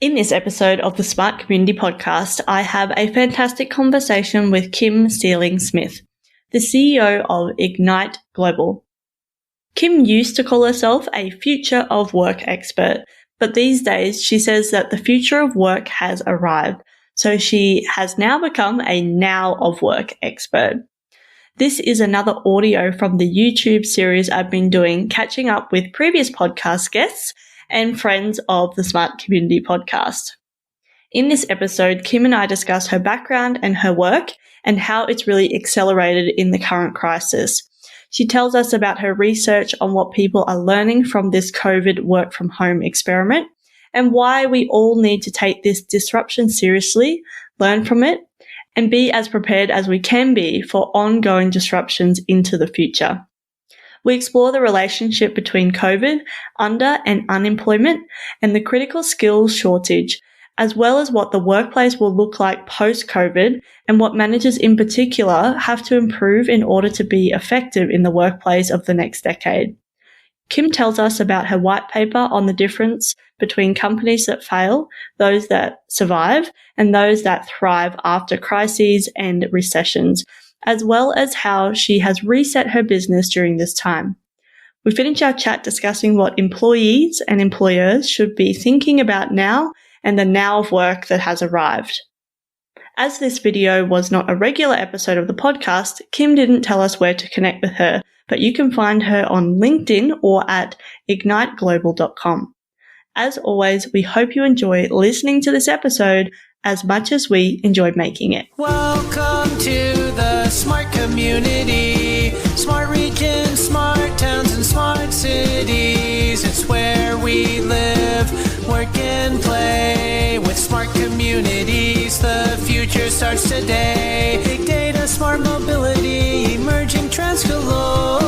In this episode of the Smart Community Podcast, I have a fantastic conversation with Kim Seeling Smith, the CEO of Ignite Global. Kim used to call herself a future of work expert, but these days she says that the future of work has arrived, so she has now become a now of work expert. This is another audio from the YouTube series I've been doing, catching up with previous podcast guests and friends of the Smart Community Podcast. In this episode, Kim and I discuss her background and her work and how it's really accelerated in the current crisis. She tells us about her research on what people are learning from this COVID work from home experiment and why we all need to take this disruption seriously, learn from it, and be as prepared as we can be for ongoing disruptions into the future. We explore the relationship between COVID, under and unemployment, and the critical skills shortage, as well as what the workplace will look like post-COVID and what managers in particular have to improve in order to be effective in the workplace of the next decade. Kim tells us about her white paper on the difference between companies that fail, those that survive, and those that thrive after crises and recessions, as well as how she has reset her business during this time. We finish our chat discussing what employees and employers should be thinking about now and the now of work that has arrived. As this video was not a regular episode of the podcast, Kim didn't tell us where to connect with her, but you can find her on LinkedIn or at igniteglobal.com. As always, we hope you enjoy listening to this episode as much as we enjoyed making it. Welcome to the Smart Community, Smart Regions, Smart Towns, and Smart Cities. It's where we live, work, and play. With smart communities, the future starts today. Big data, smart mobility, emerging trends galore.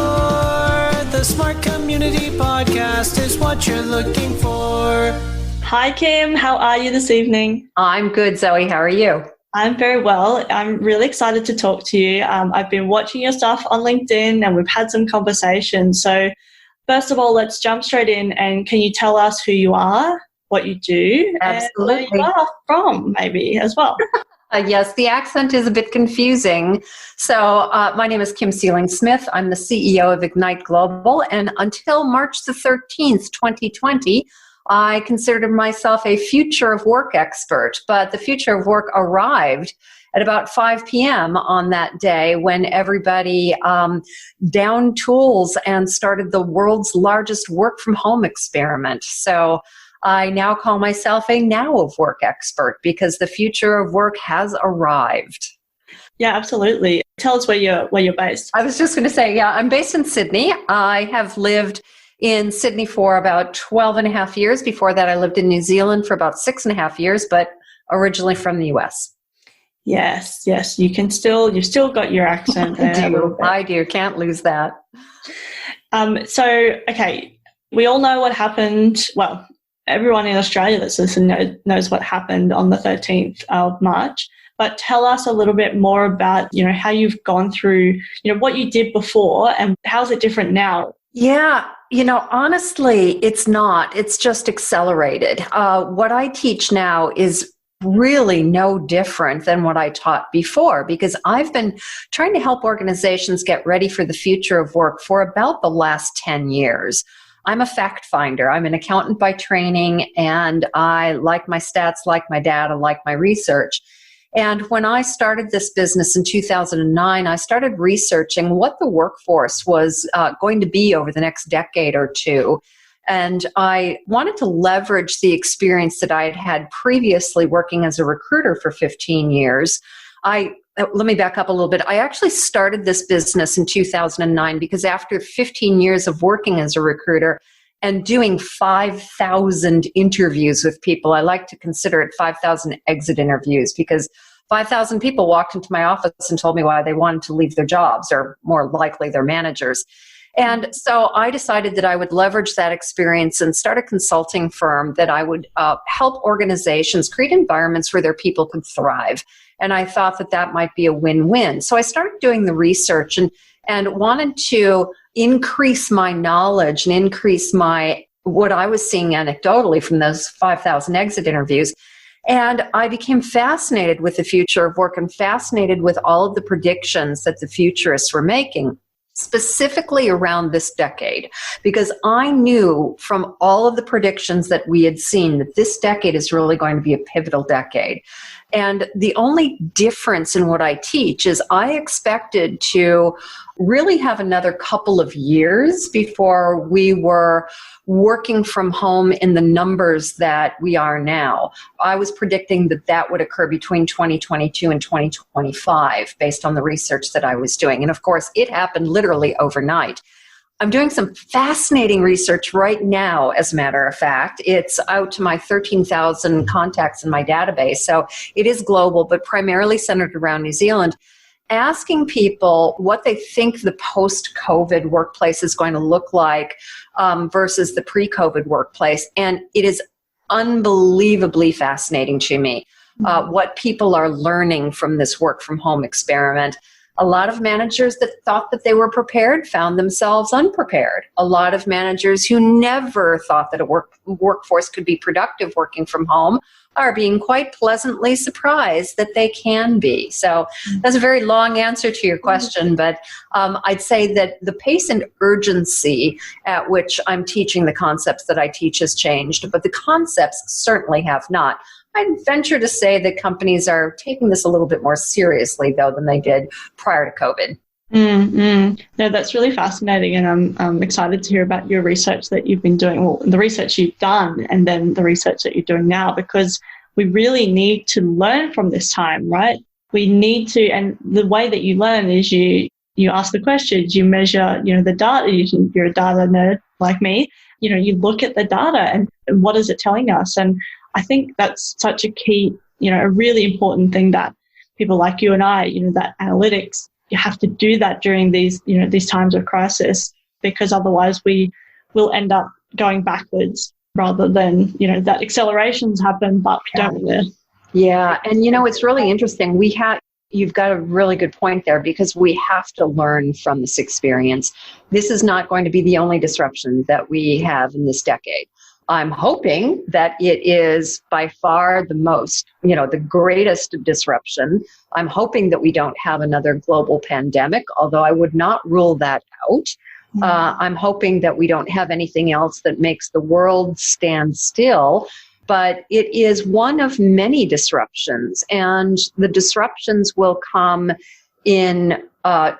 The Smart Community Podcast is what you're looking for. Hi, Kim. How are you this evening? I'm good, Zoe. How are you? I'm very well. I'm really excited to talk to you. I've been watching your stuff on LinkedIn and we've had some conversations. So first of all, let's jump straight in. And can you tell us who you are, what you do, Absolutely. and where you are from maybe as well? Yes, the accent is a bit confusing. So my name is Kim Seeling Smith. I'm the CEO of Ignite Global. And until March the 13th, 2020, I considered myself a future of work expert, but the future of work arrived at about 5 p.m. on that day when everybody downed tools and started the world's largest work from home experiment. So I now call myself a now of work expert because the future of work has arrived. Yeah, absolutely. Tell us where you're based. I was just going to say, yeah, I'm based in Sydney. I have lived in Sydney for about 12 and a half years. Before that, I lived in New Zealand for about 6.5 years, but originally from the US. Yes. You've still got your accent there. I do. Can't lose that. Okay, we all know what happened. Well, everyone in Australia that's listening knows what happened on the 13th of March. But tell us a little bit more about, how you've gone through, what you did before and how's it different now? Yeah, honestly, it's not. It's just accelerated. What I teach now is really no different than what I taught before because I've been trying to help organizations get ready for the future of work for about the last 10 years. I'm a fact finder. I'm an accountant by training, and I like my stats, like my data, like my research. And when I started this business in 2009, I started researching what the workforce was going to be over the next decade or two. And I wanted to leverage the experience that I had had previously working as a recruiter for 15 years. Let me back up a little bit. I actually started this business in 2009 because after 15 years of working as a recruiter and doing 5,000 interviews with people, I like to consider it 5,000 exit interviews because 5,000 people walked into my office and told me why they wanted to leave their jobs, or more likely their managers. And so I decided that I would leverage that experience and start a consulting firm that I would help organizations create environments where their people could thrive. And I thought that that might be a win-win. So I started doing the research and wanted to increase my knowledge and increase my what I was seeing anecdotally from those 5,000 exit interviews. And I became fascinated with the future of work and fascinated with all of the predictions that the futurists were making, specifically around this decade, because I knew from all of the predictions that we had seen that this decade is really going to be a pivotal decade. And the only difference in what I teach is I expected to really have another couple of years before we were working from home in the numbers that we are now. I was predicting that that would occur between 2022 and 2025 based on the research that I was doing. And of course, it happened literally overnight. I'm doing some fascinating research right now, as a matter of fact. It's out to my 13,000 contacts in my database. So it is global, but primarily centered around New Zealand, asking people what they think the post-COVID workplace is going to look like versus the pre-COVID workplace. And it is unbelievably fascinating to me what people are learning from this work from home experiment. A lot of managers that thought that they were prepared found themselves unprepared. A lot of managers who never thought that a workforce could be productive working from home are being quite pleasantly surprised that they can be. So that's a very long answer to your question, but I'd say that the pace and urgency at which I'm teaching the concepts that I teach has changed, but the concepts certainly have not. I'd venture to say that companies are taking this a little bit more seriously, though, than they did prior to COVID. No, that's really fascinating, and I'm excited to hear about your research that you've been doing, well, the research you've done, and then the research that you're doing now, because we really need to learn from this time, right? We need to, and the way that you learn is you ask the questions, you measure, the data. You're a data nerd like me. You look at the data and what is it telling us, and I think that's such a key, a really important thing that people like you and I, that analytics, you have to do that during these times of crisis, because otherwise we will end up going backwards rather than, that accelerations happen, but we don't really. Yeah. And, it's really interesting. You've got a really good point there, because we have to learn from this experience. This is not going to be the only disruption that we have in this decade. I'm hoping that it is by far the most, the greatest disruption. I'm hoping that we don't have another global pandemic, although I would not rule that out. I'm hoping that we don't have anything else that makes the world stand still. But it is one of many disruptions, and the disruptions will come in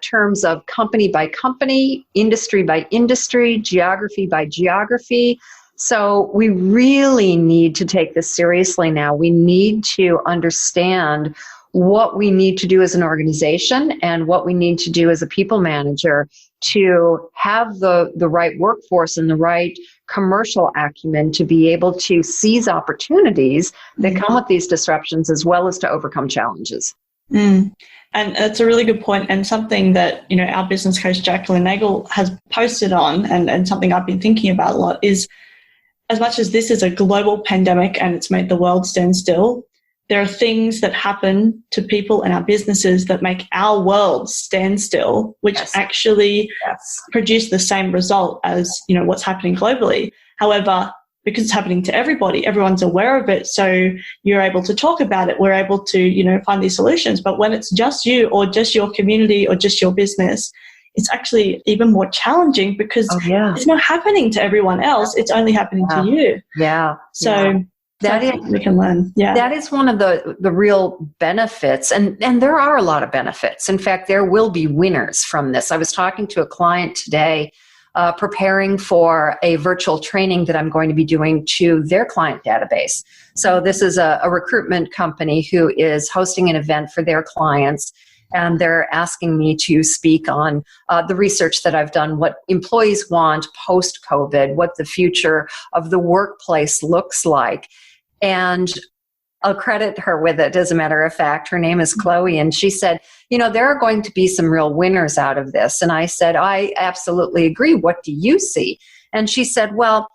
terms of company by company, industry by industry, geography by geography. So we really need to take this seriously now. We need to understand what we need to do as an organization and what we need to do as a people manager to have the right workforce and the right commercial acumen to be able to seize opportunities that come with these disruptions, as well as to overcome challenges. And that's a really good point, and something that our business coach Jacqueline Nagel has posted on, and something I've been thinking about a lot is, as much as this is a global pandemic and it's made the world stand still, there are things that happen to people and our businesses that make our world stand still, which actually produce the same result as, what's happening globally. However, because it's happening to everybody, everyone's aware of it, so you're able to talk about it. We're able to, find these solutions. But when it's just you or just your community or just your business, it's actually even more challenging, because it's not happening to everyone else. It's only happening to you. So that is, we can learn. That is one of the real benefits. And there are a lot of benefits. In fact, there will be winners from this. I was talking to a client today, preparing for a virtual training that I'm going to be doing to their client database. So this is a recruitment company who is hosting an event for their clients. And they're asking me to speak on the research that I've done, what employees want post-COVID, what the future of the workplace looks like. And I'll credit her with it, as a matter of fact. Her name is Chloe, and she said, there are going to be some real winners out of this. And I said, I absolutely agree. What do you see? And she said, well,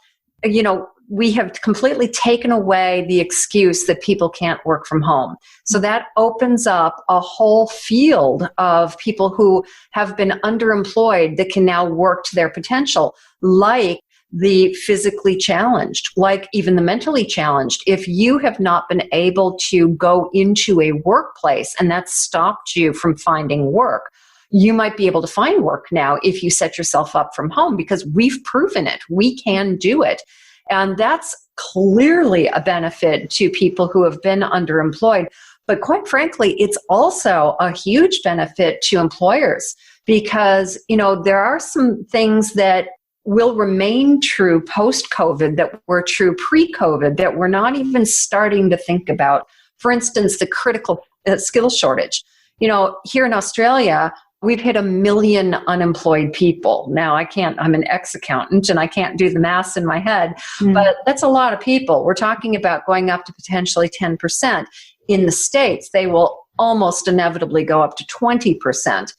we have completely taken away the excuse that people can't work from home. So that opens up a whole field of people who have been underemployed that can now work to their potential, like the physically challenged, like even the mentally challenged. If you have not been able to go into a workplace and that stopped you from finding work, you might be able to find work now if you set yourself up from home, because we've proven it. We can do it. And that's clearly a benefit to people who have been underemployed. But quite frankly, it's also a huge benefit to employers because, there are some things that will remain true post-COVID that were true pre-COVID that we're not even starting to think about. For instance, the critical skill shortage. Here in Australia, we've hit 1 million unemployed people. Now, I'm an ex-accountant and I can't do the math in my head, but that's a lot of people. We're talking about going up to potentially 10%. In the States, they will almost inevitably go up to 20%.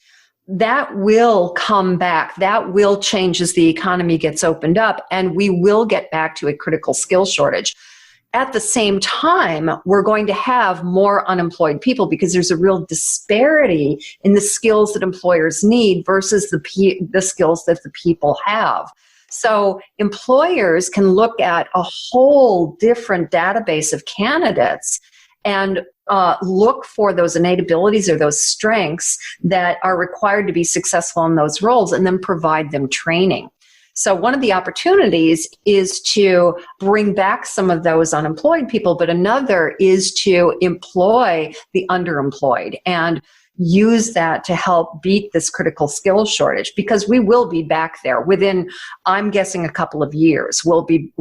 That will come back. That will change as the economy gets opened up, and we will get back to a critical skill shortage. At the same time, we're going to have more unemployed people because there's a real disparity in the skills that employers need versus the skills that the people have. So employers can look at a whole different database of candidates and look for those innate abilities or those strengths that are required to be successful in those roles and then provide them training. So one of the opportunities is to bring back some of those unemployed people, but another is to employ the underemployed and use that to help beat this critical skills shortage, because we will be back there within, I'm guessing, a couple of years. We'll be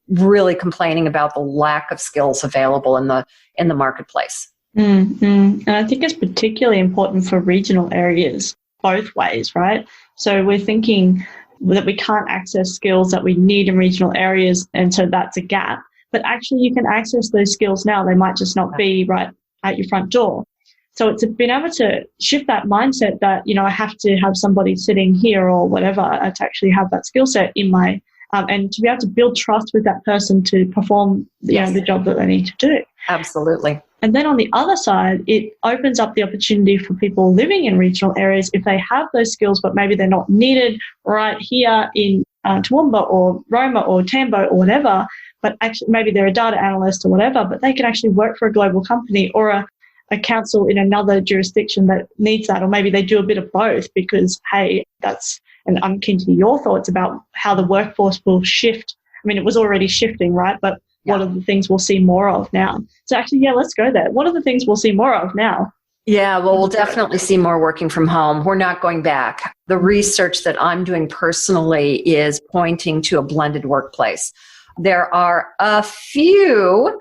really complaining about the lack of skills available in the marketplace. And I think it's particularly important for regional areas both ways, right? So we're thinking that we can't access skills that we need in regional areas, and so that's a gap. But actually you can access those skills now. They might just not be right at your front door. So it's been able to shift that mindset that, I have to have somebody sitting here or whatever to actually have that skill set in my, and to be able to build trust with that person to perform the job that they need to do. Absolutely. And then on the other side, it opens up the opportunity for people living in regional areas, if they have those skills, but maybe they're not needed right here in Toowoomba or Roma or Tambo or whatever, but actually maybe they're a data analyst or whatever, but they can actually work for a global company or a council in another jurisdiction that needs that, or maybe they do a bit of both because, hey, and I'm keen to hear your thoughts about how the workforce will shift. I mean, it was already shifting, right? But what are the things we'll see more of now? So actually, let's go there. What are the things we'll see more of now? Yeah, well, we'll definitely see more working from home. We're not going back. The research that I'm doing personally is pointing to a blended workplace. There are a few,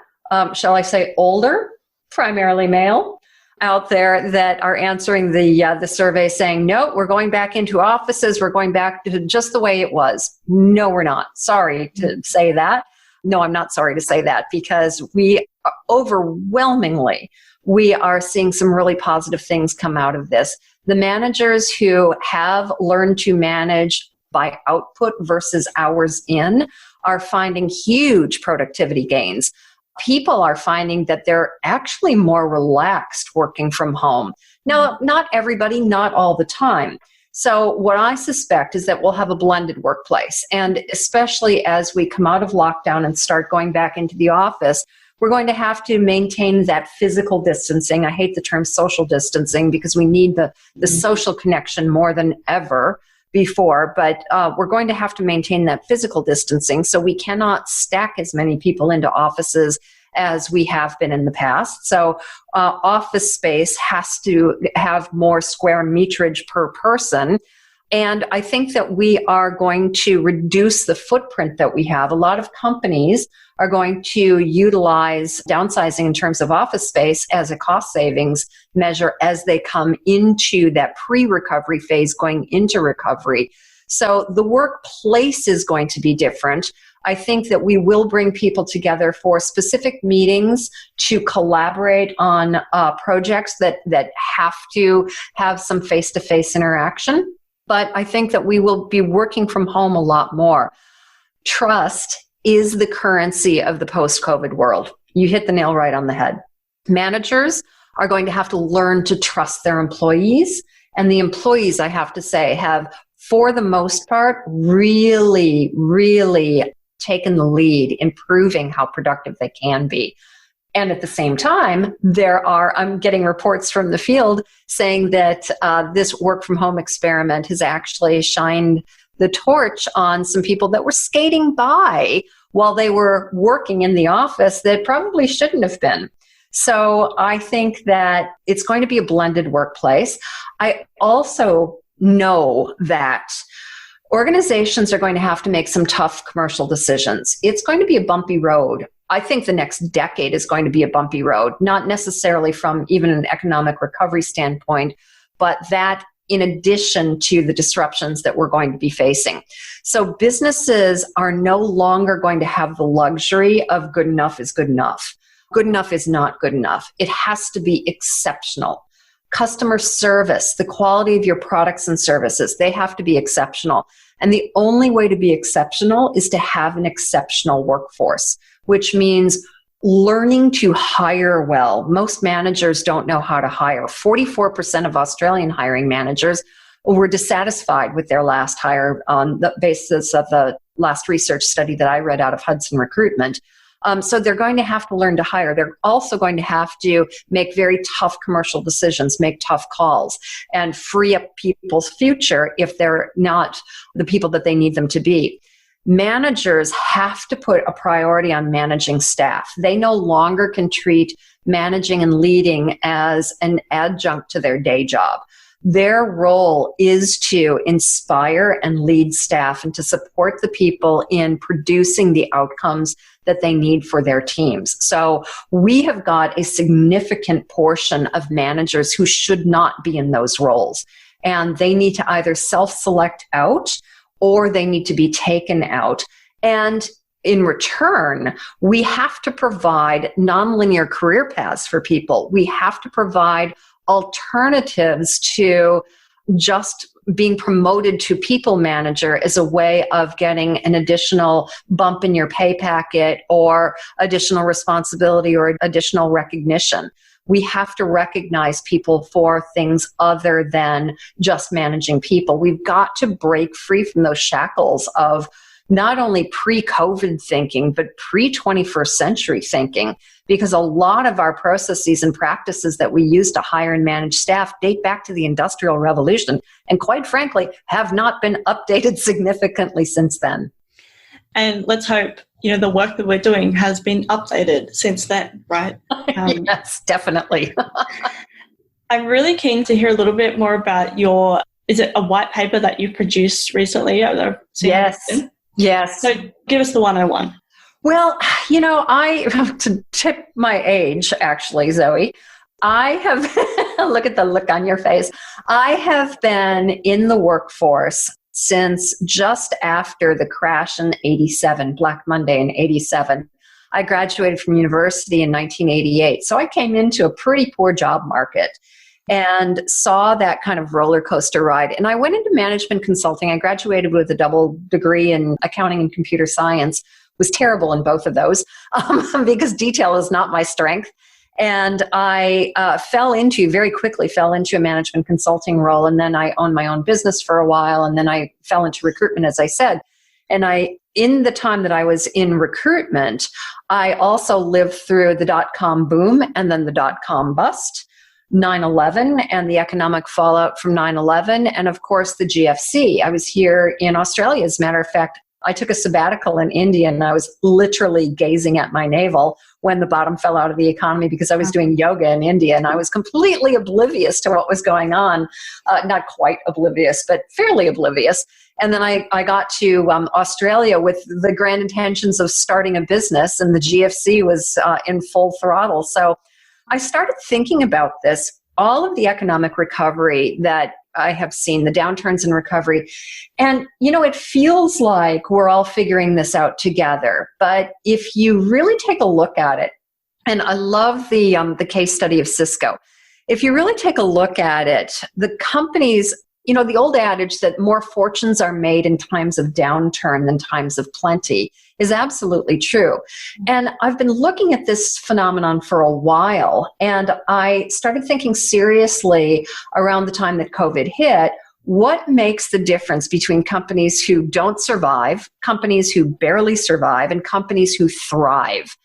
shall I say, older, primarily male, out there that are answering the survey saying, no, we're going back into offices. We're going back to just the way it was. No, we're not. Sorry to say that. No, I'm not sorry to say that, because we are seeing some really positive things come out of this. The managers who have learned to manage by output versus hours in are finding huge productivity gains. People are finding that they're actually more relaxed working from home. Now, not everybody, not all the time. So what I suspect is that we'll have a blended workplace. And especially as we come out of lockdown and start going back into the office, we're going to have to maintain that physical distancing. I hate the term social distancing because we need the social connection more than ever before, but we're going to have to maintain that physical distancing. So we cannot stack as many people into offices as we have been in the past. So office space has to have more square meterage per person. And I think that we are going to reduce the footprint that we have. A lot of companies are going to utilize downsizing in terms of office space as a cost savings measure as they come into that pre-recovery phase going into recovery. So the workplace is going to be different. I think that we will bring people together for specific meetings to collaborate on projects that have to have some face-to-face interaction. But I think that we will be working from home a lot more. Trust is the currency of the post-COVID world. You hit the nail right on the head. Managers are going to have to learn to trust their employees. And the employees, I have to say, have for the most part, really, really taken the lead in proving how productive they can be. And at the same time, I'm getting reports from the field saying that this work from home experiment has actually shined the torch on some people that were skating by while they were working in the office that probably shouldn't have been. So I think that it's going to be a blended workplace. I also know that organizations are going to have to make some tough commercial decisions. It's going to be a bumpy road. I think the next decade is going to be a bumpy road, not necessarily from even an economic recovery standpoint, but that in addition to the disruptions that we're going to be facing. So businesses are no longer going to have the luxury of good enough is good enough. Good enough is not good enough. It has to be exceptional. Customer service, the quality of your products and services, they have to be exceptional. And the only way to be exceptional is to have an exceptional workforce, which means learning to hire well. Most managers don't know how to hire. 44% of Australian hiring managers were dissatisfied with their last hire on the basis of the last research study that I read out of Hudson Recruitment. So they're going to have to learn to hire. They're also going to have to make very tough commercial decisions, make tough calls, and free up people's future if they're not the people that they need them to be. Managers have to put a priority on managing staff. They no longer can treat managing and leading as an adjunct to their day job. Their role is to inspire and lead staff and to support the people in producing the outcomes that they need for their teams. So we have got a significant portion of managers who should not be in those roles. And they need to either self-select out or they need to be taken out. And in return, we have to provide nonlinear career paths for people. We have to provide alternatives to just being promoted to people manager as a way of getting an additional bump in your pay packet or additional responsibility or additional recognition. We have to recognize people for things other than just managing people. We've got to break free from those shackles of not only pre-COVID thinking, but pre-21st century thinking, because a lot of our processes and practices that we use to hire and manage staff date back to the Industrial Revolution, and quite frankly, have not been updated significantly since then. And let's hope, the work that we're doing has been updated since then, right? Yes, definitely. I'm really keen to hear a little bit more about is it a white paper that you produced recently? Yes. So give us the 101. Well, to tip my age, actually, Zoe, I have, look at the look on your face. I have been in the workforce since just after the crash in 87, Black Monday in 87. I graduated from university in 1988. So I came into a pretty poor job market and saw that kind of roller coaster ride. And I went into management consulting. I graduated with a double degree in accounting and computer science. Was terrible in both of those because detail is not my strength. And I very quickly fell into a management consulting role. And then I owned my own business for a while. And then I fell into recruitment, as I said. And in the time that I was in recruitment, I also lived through the dot-com boom and then the dot-com bust, 9/11 and the economic fallout from 9/11, and of course the GFC. I was here in Australia, as a matter of fact. I took a sabbatical in India and I was literally gazing at my navel when the bottom fell out of the economy because I was doing yoga in India and I was completely oblivious to what was going on. Not quite oblivious, but fairly oblivious. And then I got to Australia with the grand intentions of starting a business, and the GFC was in full throttle. So I started thinking about this, all of the economic recovery that I have seen, the downturns in recovery. And, it feels like we're all figuring this out together. But if you really take a look at it, and I love the case study of Cisco. If you really take a look at it, the companies, the old adage that more fortunes are made in times of downturn than times of plenty is absolutely true. And I've been looking at this phenomenon for a while, and I started thinking seriously around the time that COVID hit. what makes the difference between companies who don't survive, companies who barely survive, and companies who thrive?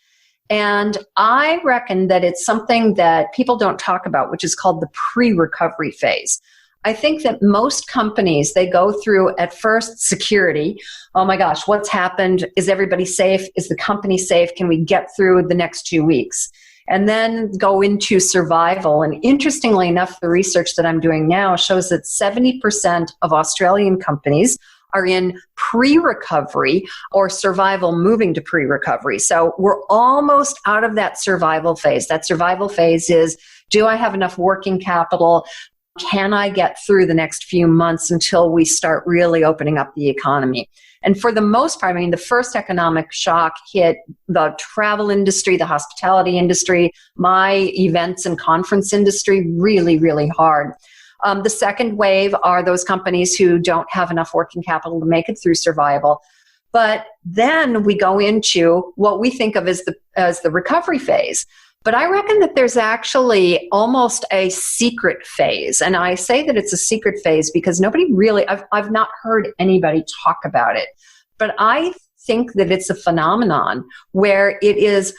And I reckon that it's something that people don't talk about, which is called the pre-recovery phase. I think that most companies, they go through at first security. Oh my gosh, what's happened? Is everybody safe? Is the company safe? Can we get through the next 2 weeks? And then go into survival. And interestingly enough, the research that I'm doing now shows that 70% of Australian companies are in pre-recovery or survival moving to pre-recovery. So we're almost out of that survival phase. That survival phase is, do I have enough working capital? Can I get through the next few months until we start really opening up the economy? And for the most part, I mean, the first economic shock hit the travel industry, the hospitality industry, my events and conference industry really, really hard. The second wave are those companies who don't have enough working capital to make it through survival. But then we go into what we think of as the recovery phase. But I reckon that there's actually almost a secret phase. And I say that it's a secret phase because nobody really, I've not heard anybody talk about it. But I think that it's a phenomenon where it is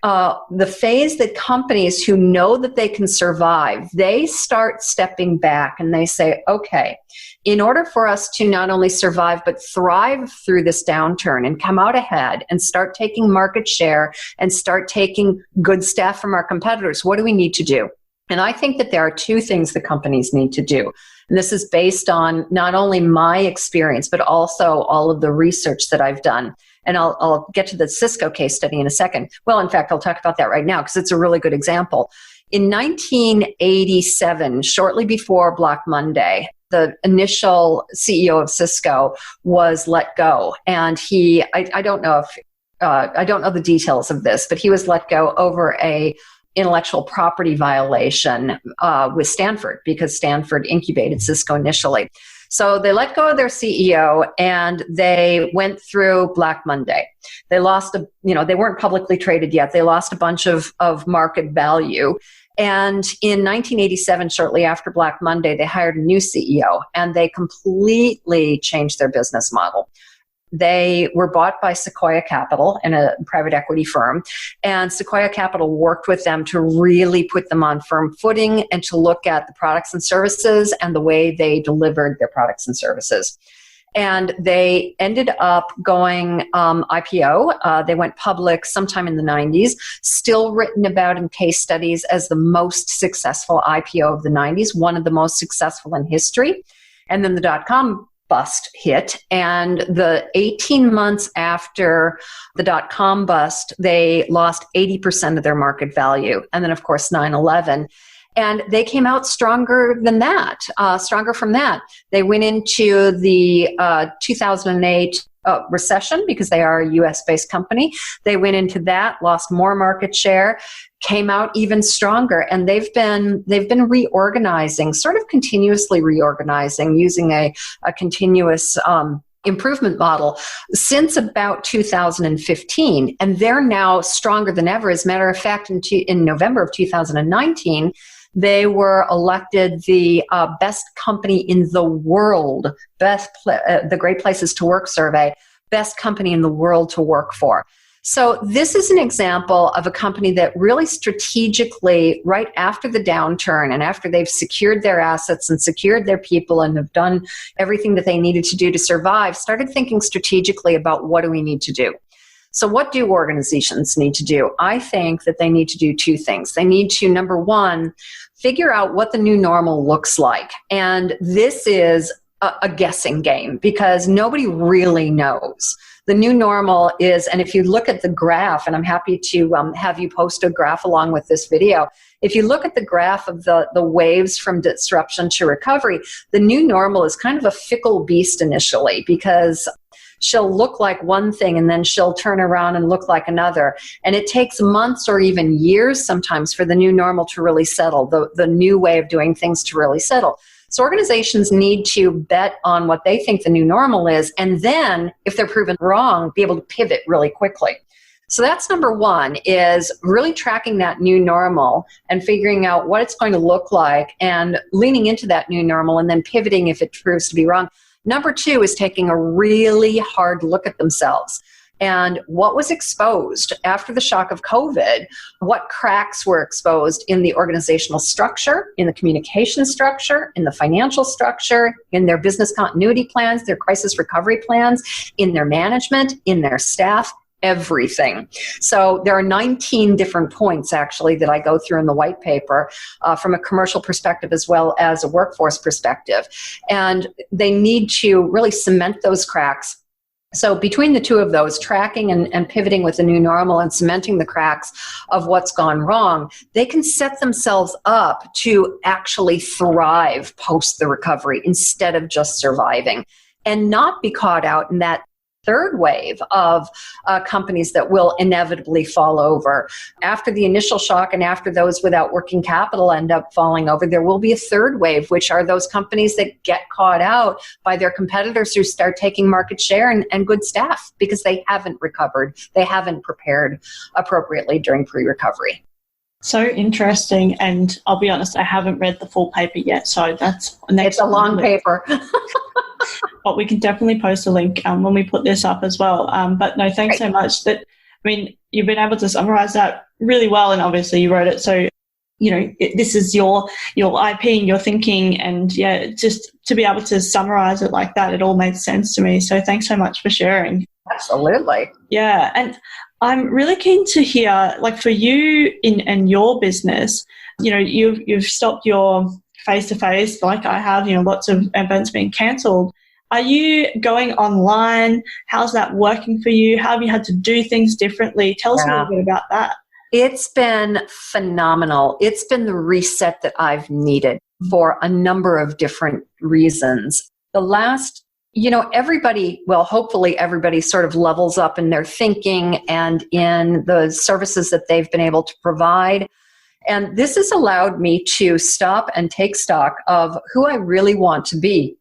the phase that companies who know that they can survive, they start stepping back and they say, okay, in order for us to not only survive but thrive through this downturn and come out ahead and start taking market share and start taking good stuff from our competitors, what do we need to do? And I think that there are two things that companies need to do. And this is based on not only my experience, but also all of the research that I've done. And I'll get to the Cisco case study in a second. Well, in fact, I'll talk about that right now because it's a really good example. In 1987, shortly before Black Monday, the initial CEO of Cisco was let go. And I don't know the details of this, but he was let go over a intellectual property violation with Stanford because Stanford incubated Cisco initially. So they let go of their CEO and they went through Black Monday. They lost they weren't publicly traded yet. They lost a bunch of market value. And in 1987, shortly after Black Monday, they hired a new CEO and they completely changed their business model. They were bought by Sequoia Capital, and a private equity firm, and Sequoia Capital worked with them to really put them on firm footing and to look at the products and services and the way they delivered their products and services. And they ended up going IPO. They went public sometime in the 90s, still written about in case studies as the most successful IPO of the 90s, one of the most successful in history. And then the dot-com bust hit, and the 18 months after the dot-com bust, they lost 80% of their market value. And then, of course, 9/11. And they came out stronger than that, stronger from that. They went into the 2008 recession because they are a US-based company. They went into that, lost more market share, came out even stronger, and they've been reorganizing, sort of continuously reorganizing, using a continuous improvement model since about 2015, and they're now stronger than ever. As a matter of fact, in November of 2019, they were elected the best company in the world, the Great Places to Work survey, best company in the world to work for. So this is an example of a company that really strategically, right after the downturn and after they've secured their assets and secured their people and have done everything that they needed to do to survive, started thinking strategically about what do we need to do. So what do organizations need to do? I think that they need to do two things. They need to, number one, figure out what the new normal looks like. And this is a guessing game because nobody really knows. The new normal is, and if you look at the graph, and I'm happy to have you post a graph along with this video, if you look at the graph of the waves from disruption to recovery, the new normal is kind of a fickle beast initially because she'll look like one thing and then she'll turn around and look like another. And it takes months or even years sometimes for the new normal to really settle, the new way of doing things to really settle. So organizations need to bet on what they think the new normal is, and then, if they're proven wrong, be able to pivot really quickly. So that's number one, is really tracking that new normal and figuring out what it's going to look like and leaning into that new normal and then pivoting if it proves to be wrong. Number two is taking a really hard look at themselves and what was exposed after the shock of COVID, what cracks were exposed in the organizational structure, in the communication structure, in the financial structure, in their business continuity plans, their crisis recovery plans, in their management, in their staff, everything. So there are 19 different points actually that I go through in the white paper from a commercial perspective as well as a workforce perspective. And they need to really cement those cracks. So between the two of those, tracking and pivoting with the new normal and cementing the cracks of what's gone wrong, they can set themselves up to actually thrive post the recovery instead of just surviving and not be caught out in that third wave of companies that will inevitably fall over. After the initial shock and after those without working capital end up falling over, there will be a third wave, which are those companies that get caught out by their competitors who start taking market share and good staff because they haven't recovered. They haven't prepared appropriately during pre-recovery. So interesting. And I'll be honest, I haven't read the full paper yet. So that's next. It's a long paper. But we can definitely post a link when we put this up as well. But no, thanks so much. You've been able to summarize that really well. And obviously you wrote it. So, this is your IP and your thinking. And yeah, just to be able to summarize it like that, it all made sense to me. So thanks so much for sharing. Absolutely. Yeah. And I'm really keen to hear, like for you in your business, you've stopped your face-to-face like I have, lots of events being cancelled. Are you going online? How's that working for you? How have you had to do things differently? Tell us a little bit about that. It's been phenomenal. It's been the reset that I've needed for a number of different reasons. The last hopefully everybody sort of levels up in their thinking and in the services that they've been able to provide. And this has allowed me to stop and take stock of who I really want to be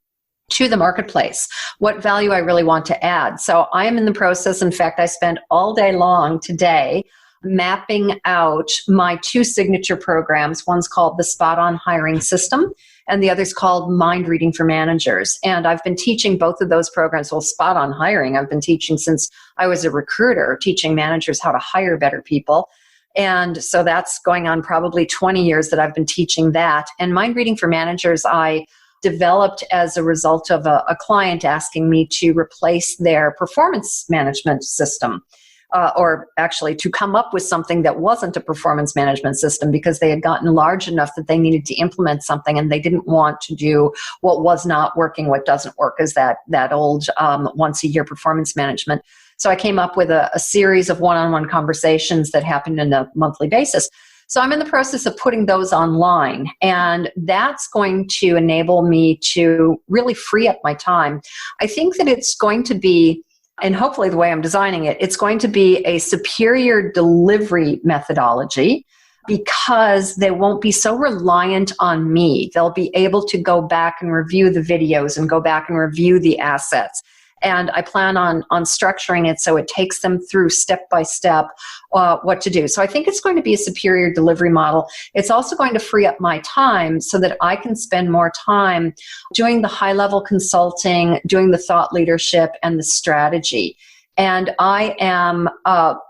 to the marketplace, what value I really want to add. So I am in the process. In fact, I spent all day long today mapping out my two signature programs. One's called the Spot On Hiring System, and the other's called Mind Reading for Managers. And I've been teaching both of those programs. Well, Spot On Hiring, I've been teaching since I was a recruiter, teaching managers how to hire better people. And so that's going on probably 20 years that I've been teaching that. And Mind Reading for Managers, I developed as a result of a client asking me to replace their performance management system. Or actually to come up with something that wasn't a performance management system because they had gotten large enough that they needed to implement something and they didn't want to do what was not working, what doesn't work is that old once a year performance management. So I came up with a series of one-on-one conversations that happened on a monthly basis. So I'm in the process of putting those online, and that's going to enable me to really free up my time. I think that it's going to be, and hopefully the way I'm designing it, it's going to be a superior delivery methodology because they won't be so reliant on me. They'll be able to go back and review the videos and go back and review the assets. And I plan on structuring it so it takes them through step by step what to do. So I think it's going to be a superior delivery model. It's also going to free up my time so that I can spend more time doing the high-level consulting, doing the thought leadership, and the strategy. And I am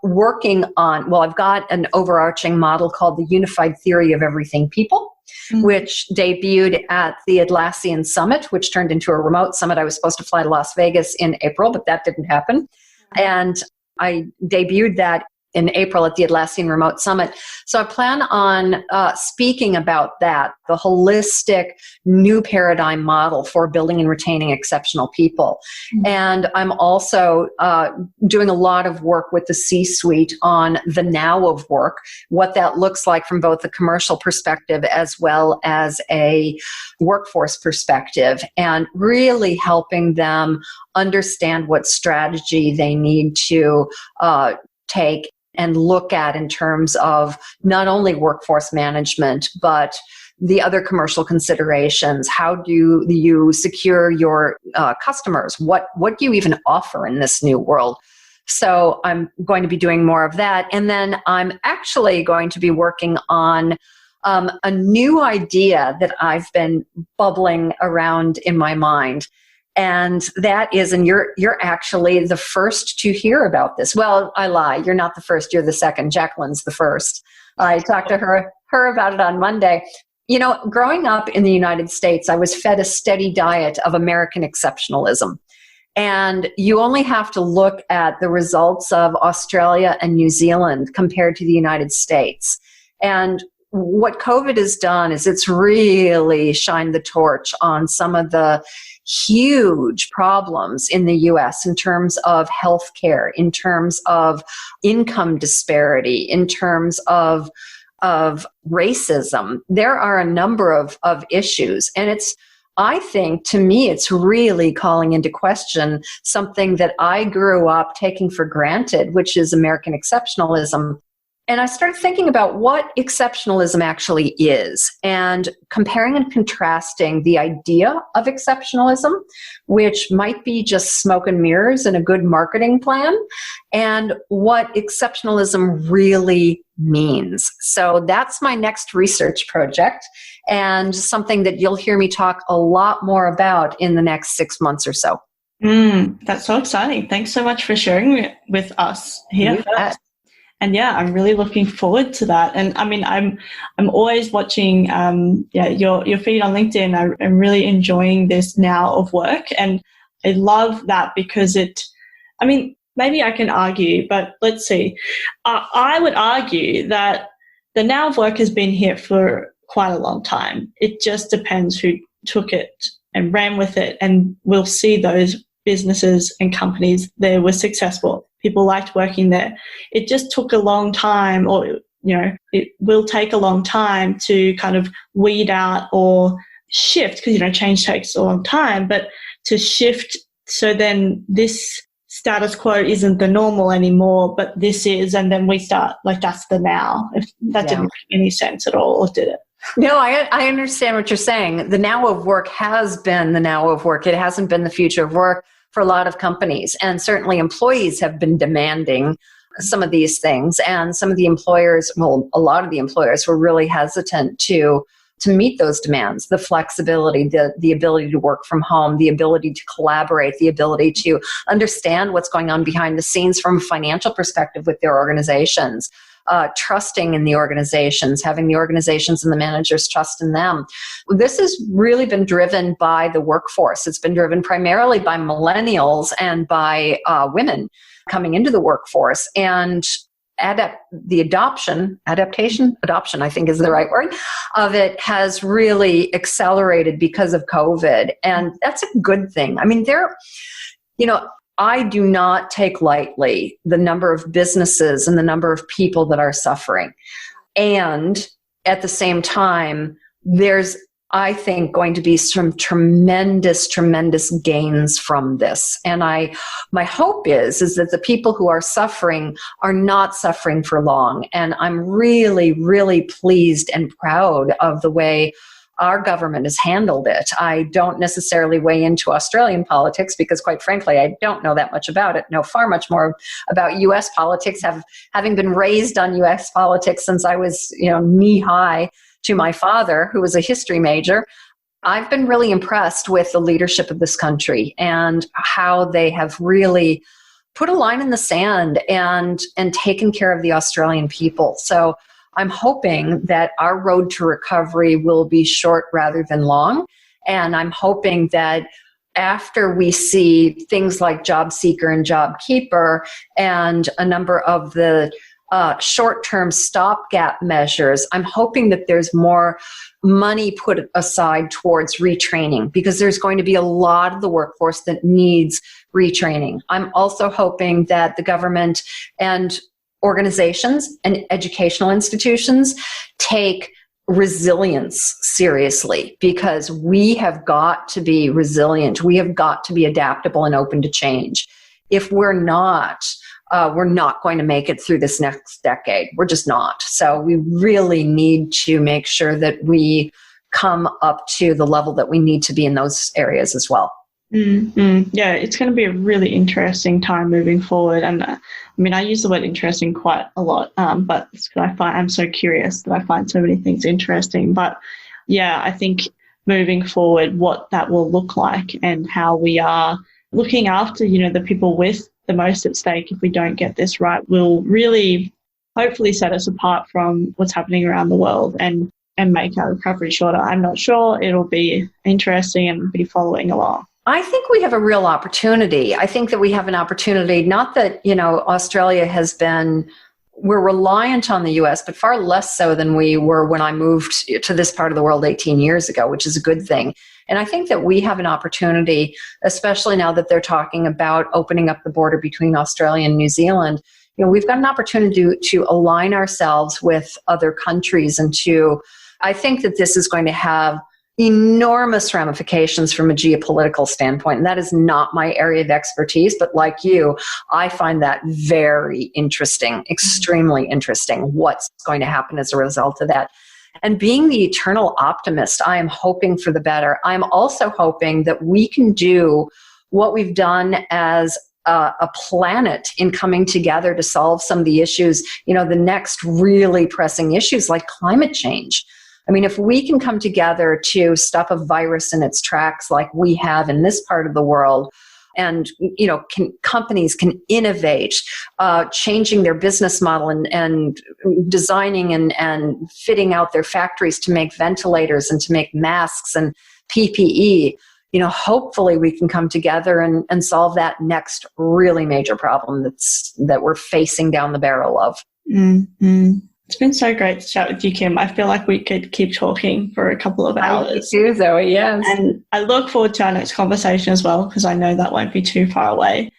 working on, I've got an overarching model called the Unified Theory of Everything People, which debuted at the Atlassian Summit, which turned into a remote summit. I was supposed to fly to Las Vegas in April, but that didn't happen. And I debuted that in April at the Atlassian Remote Summit. So I plan on speaking about that, the holistic new paradigm model for building and retaining exceptional people. And I'm also doing a lot of work with the C-suite on the now of work, what that looks like from both the commercial perspective as well as a workforce perspective, and really helping them understand what strategy they need to take and look at in terms of not only workforce management, but the other commercial considerations. How do you secure your customers? What do you even offer in this new world? So I'm going to be doing more of that. And then I'm actually going to be working on a new idea that I've been bubbling around in my mind. And that is, and you're actually the first to hear about this. Well, I lie. You're not the first. You're the second. Jacqueline's the first. I talked to her about it on Monday. You know, growing up in the United States, I was fed a steady diet of American exceptionalism. And you only have to look at the results of Australia and New Zealand compared to the United States. And what COVID has done is it's really shined the torch on some of the huge problems in the US in terms of healthcare, in terms of income disparity, in terms of racism. There are a number of issues, and I think, to me, it's really calling into question something that I grew up taking for granted, which is American exceptionalism. And I started thinking about what exceptionalism actually is, and comparing and contrasting the idea of exceptionalism, which might be just smoke and mirrors and a good marketing plan, and what exceptionalism really means. So that's my next research project, and something that you'll hear me talk a lot more about in the next 6 months or so. That's so exciting. Thanks so much for sharing it with us here. And yeah, I'm really looking forward to that. And I mean, I'm always watching your feed on LinkedIn. I'm really enjoying this now of work, and I love that because maybe I can argue, but let's see. I would argue that the now of work has been here for quite a long time. It just depends who took it and ran with it, and we'll see those businesses and companies that were successful. People liked working there. It just took a long time, or, it will take a long time to kind of weed out or shift, because, change takes a long time, but to shift so then this status quo isn't the normal anymore, but this is, and then we start, like, that's the now. If that didn't make any sense at all, or did it? No, I understand what you're saying. The now of work has been the now of work. It hasn't been the future of work for a lot of companies. And certainly employees have been demanding some of these things. And some of the employers, well, a lot of the employers were really hesitant to meet those demands, the flexibility, the ability to work from home, the ability to collaborate, the ability to understand what's going on behind the scenes from a financial perspective with their organizations. Trusting in the organizations, having the organizations and the managers trust in them. This has really been driven by the workforce. It's been driven primarily by millennials and by women coming into the workforce. And adoption, I think is the right word, of it has really accelerated because of COVID. And that's a good thing. I mean, I do not take lightly the number of businesses and the number of people that are suffering. And at the same time, there's, I think, going to be some tremendous gains from this. And my hope is that the people who are suffering are not suffering for long. And I'm really, really pleased and proud of the way our government has handled it. I don't necessarily weigh into Australian politics because, quite frankly, I don't know that much about it. Know far much more about U.S. politics, having been raised on U.S. politics since I was, knee-high to my father, who was a history major. I've been really impressed with the leadership of this country and how they have really put a line in the sand and taken care of the Australian people. So I'm hoping that our road to recovery will be short rather than long. And I'm hoping that after we see things like Job Seeker and Job Keeper and a number of the short-term stopgap measures, I'm hoping that there's more money put aside towards retraining, because there's going to be a lot of the workforce that needs retraining. I'm also hoping that the government and organizations and educational institutions take resilience seriously, because we have got to be resilient. We have got to be adaptable and open to change. If we're not going to make it through this next decade. We're just not. So we really need to make sure that we come up to the level that we need to be in those areas as well. Yeah, it's going to be a really interesting time moving forward. And I use the word interesting quite a lot, but it's 'cause I'm so curious that I find so many things interesting. But yeah, I think moving forward, what that will look like and how we are looking after, the people with the most at stake if we don't get this right will really hopefully set us apart from what's happening around the world and make our recovery shorter. I'm not sure. It'll be interesting and be following along. I think we have a real opportunity. I think that we have an opportunity, not that, Australia we're reliant on the US, but far less so than we were when I moved to this part of the world 18 years ago, which is a good thing. And I think that we have an opportunity, especially now that they're talking about opening up the border between Australia and New Zealand. We've got an opportunity to align ourselves with other countries I think that this is going to have enormous ramifications from a geopolitical standpoint. And that is not my area of expertise, but like you, I find that very interesting, extremely interesting, what's going to happen as a result of that. And being the eternal optimist, I am hoping for the better. I'm also hoping that we can do what we've done as a planet in coming together to solve some of the issues, the next really pressing issues like climate change. If we can come together to stop a virus in its tracks like we have in this part of the world, and companies can innovate, changing their business model and designing and fitting out their factories to make ventilators and to make masks and PPE, hopefully we can come together and solve that next really major problem that we're facing down the barrel of. Mm-hmm. It's been so great to chat with you, Kim. I feel like we could keep talking for a couple of hours. Me too, Zoe, yes. And I look forward to our next conversation as well, because I know that won't be too far away.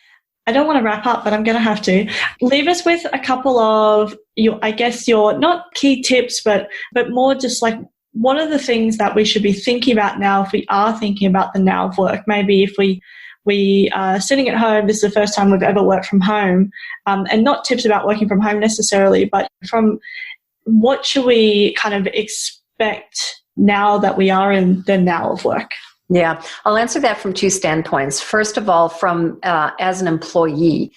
I don't want to wrap up, but I'm going to have to. Leave us with a couple of your not key tips, but more just like, what are the things that we should be thinking about now if we are thinking about the now of work? Maybe if we are sitting at home, this is the first time we've ever worked from home, and not tips about working from home necessarily, but from what should we kind of expect now that we are in the now of work? Yeah, I'll answer that from two standpoints. First of all, from as an employee.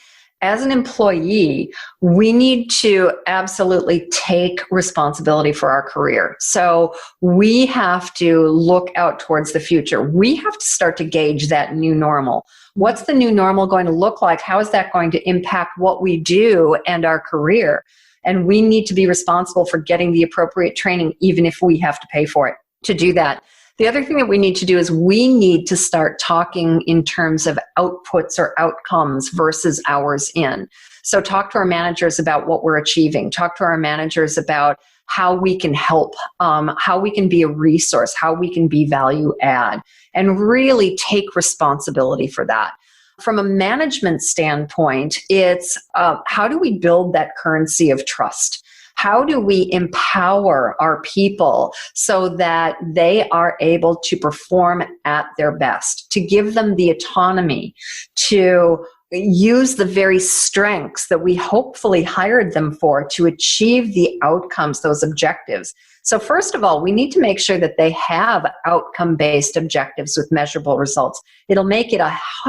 As an employee, we need to absolutely take responsibility for our career. So we have to look out towards the future. We have to start to gauge that new normal. What's the new normal going to look like? How is that going to impact what we do and our career? And we need to be responsible for getting the appropriate training, even if we have to pay for it to do that. The other thing that we need to do is we need to start talking in terms of outputs or outcomes versus hours in. So talk to our managers about what we're achieving. Talk to our managers about how we can help, how we can be a resource, how we can be value add, and really take responsibility for that. From a management standpoint, it's how do we build that currency of trust? How do we empower our people so that they are able to perform at their best, to give them the autonomy to use the very strengths that we hopefully hired them for to achieve the outcomes, those objectives? So first of all, we need to make sure that they have outcome-based objectives with measurable results. It'll make it a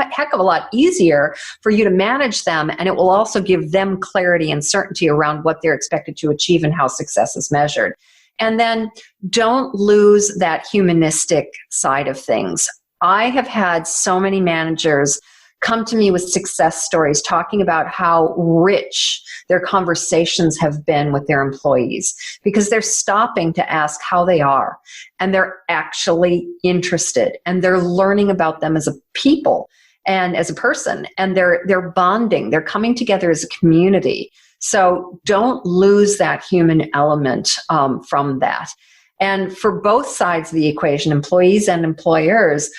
heck of a lot easier for you to manage them, and it will also give them clarity and certainty around what they're expected to achieve and how success is measured. And then don't lose that humanistic side of things. I have had so many managers come to me with success stories talking about how rich their conversations have been with their employees because they're stopping to ask how they are, and they're actually interested, and they're learning about them as a people and as a person, and they're bonding, they're coming together as a community. So don't lose that human element from that. And for both sides of the equation, employees and employers,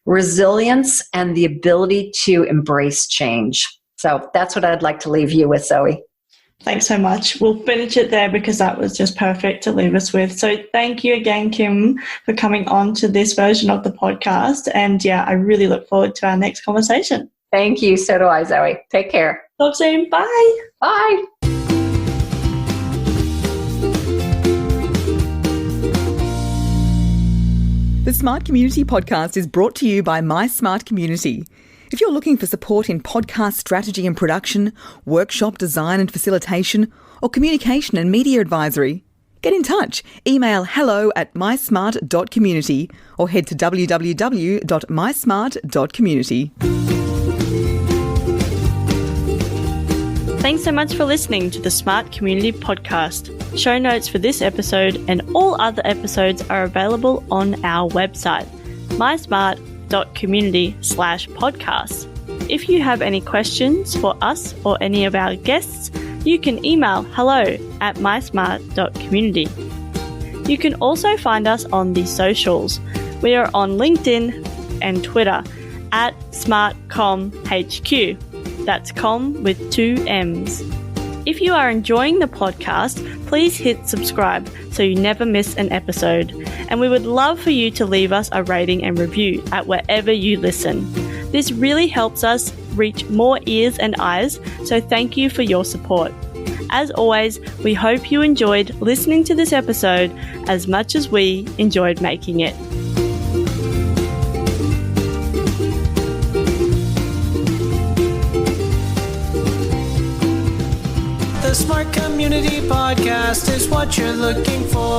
resilience and the ability to embrace change. So that's what I'd like to leave you with, Zoe. Thanks so much. We'll finish it there because that was just perfect to leave us with. So thank you again, Kim, for coming on to this version of the podcast. And yeah, I really look forward to our next conversation. Thank you. So do I, Zoe. Take care. Talk soon. Bye. Bye. The Smart Community podcast is brought to you by My Smart Community. If you're looking for support in podcast strategy and production, workshop design and facilitation, or communication and media advisory, get in touch. Email hello@mysmart.community or head to www.mysmart.community. Thanks so much for listening to the Smart Community Podcast. Show notes for this episode and all other episodes are available on our website, mysmart.community/podcasts. If you have any questions for us or any of our guests, you can email hello@mysmart.community. You can also find us on the socials. We are on LinkedIn and Twitter @SmartComHQ. That's com with 2 M's. If you are enjoying the podcast, please hit subscribe so you never miss an episode. And we would love for you to leave us a rating and review at wherever you listen. This really helps us reach more ears and eyes, so thank you for your support. As always, we hope you enjoyed listening to this episode as much as we enjoyed making it. The Smart Community Podcast is what you're looking for.